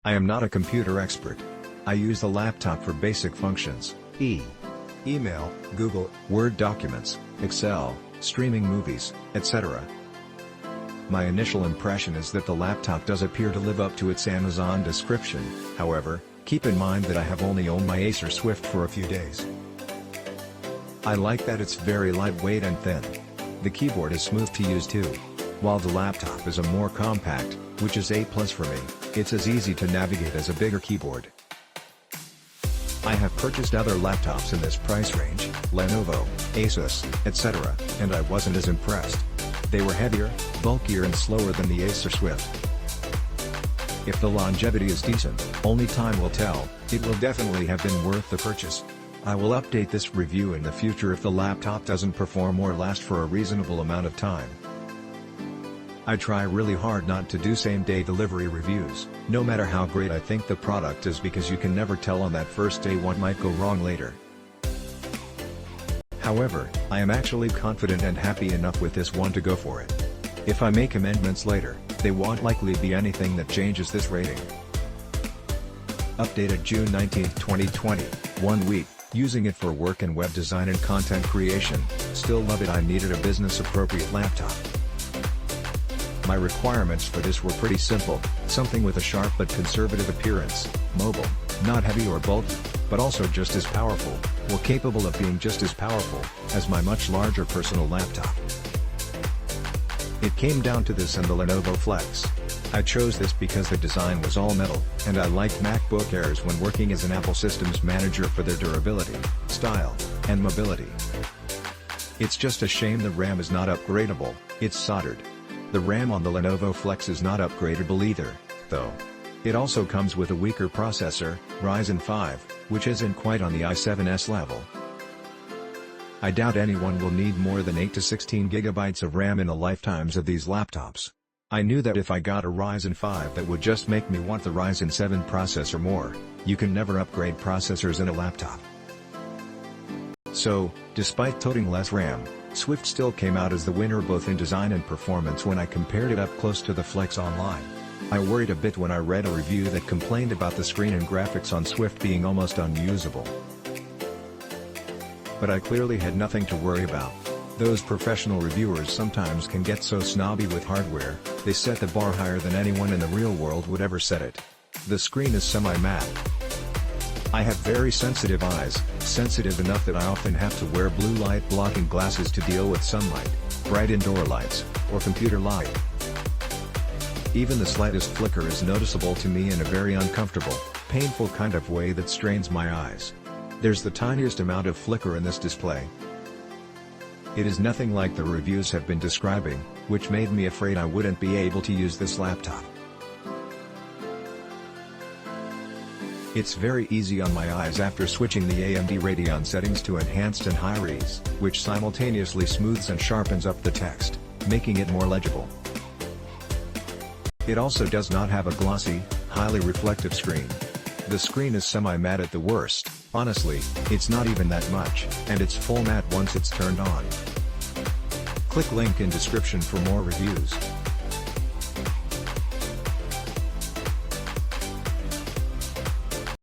I am not a computer expert. I use the laptop for basic functions, email, Google, Word documents, Excel, streaming movies, etc. My initial impression is that the laptop does appear to live up to its Amazon description. However, keep in mind that I have only owned my Acer Swift for a few days. I like that it's very lightweight and thin. The keyboard is smooth to use too. While the laptop is a more compact, which is a plus for me, it's as easy to navigate as a bigger keyboard. I have purchased other laptops in this price range, Lenovo, Asus, etc., and I wasn't as impressed. They were heavier, bulkier and slower than the Acer Swift. If the longevity is decent, only time will tell. It will definitely have been worth the purchase. I will update this review in the future if the laptop doesn't perform or last for a reasonable amount of time. I try really hard not to do same-day delivery reviews, no matter how great I think the product is, because you can never tell on that first day what might go wrong later. However, I am actually confident and happy enough with this one to go for it. If I make amendments later, they won't likely be anything that changes this rating. Updated June 19, 2020, 1 week, using it for work and web design and content creation, still love it. I needed a business-appropriate laptop. My requirements for this were pretty simple, something with a sharp but conservative appearance, mobile, not heavy or bulky, but also just as powerful, or capable of being just as powerful, as my much larger personal laptop. It came down to this and the Lenovo Flex. I chose this because the design was all metal, and I liked MacBook Airs when working as an Apple Systems manager for their durability, style, and mobility. It's just a shame the RAM is not upgradable, it's soldered. The RAM on the Lenovo Flex is not upgradable either, though. It also comes with a weaker processor, Ryzen 5, which isn't quite on the i7's level. I doubt anyone will need more than 8 to 16 GB of RAM in the lifetimes of these laptops. I knew that if I got a Ryzen 5 that would just make me want the Ryzen 7 processor more. You can never upgrade processors in a laptop. So, despite toting less RAM, Swift still came out as the winner both in design and performance when I compared it up close to the Flex online. I worried a bit when I read a review that complained about the screen and graphics on Swift being almost unusable. But I clearly had nothing to worry about. Those professional reviewers sometimes can get so snobby with hardware, they set the bar higher than anyone in the real world would ever set it. The screen is semi-matte. I have very sensitive eyes, sensitive enough that I often have to wear blue light blocking glasses to deal with sunlight, bright indoor lights, or computer light. Even the slightest flicker is noticeable to me in a very uncomfortable, painful kind of way that strains my eyes. There's the tiniest amount of flicker in this display. It is nothing like the reviews have been describing, which made me afraid I wouldn't be able to use this laptop. It's very easy on my eyes after switching the AMD Radeon settings to enhanced and high-res, which simultaneously smooths and sharpens up the text, making it more legible. It also does not have a glossy, highly reflective screen. The screen is semi-matte at the worst. Honestly, it's not even that much, and it's full matte once it's turned on. Click link in description for more reviews.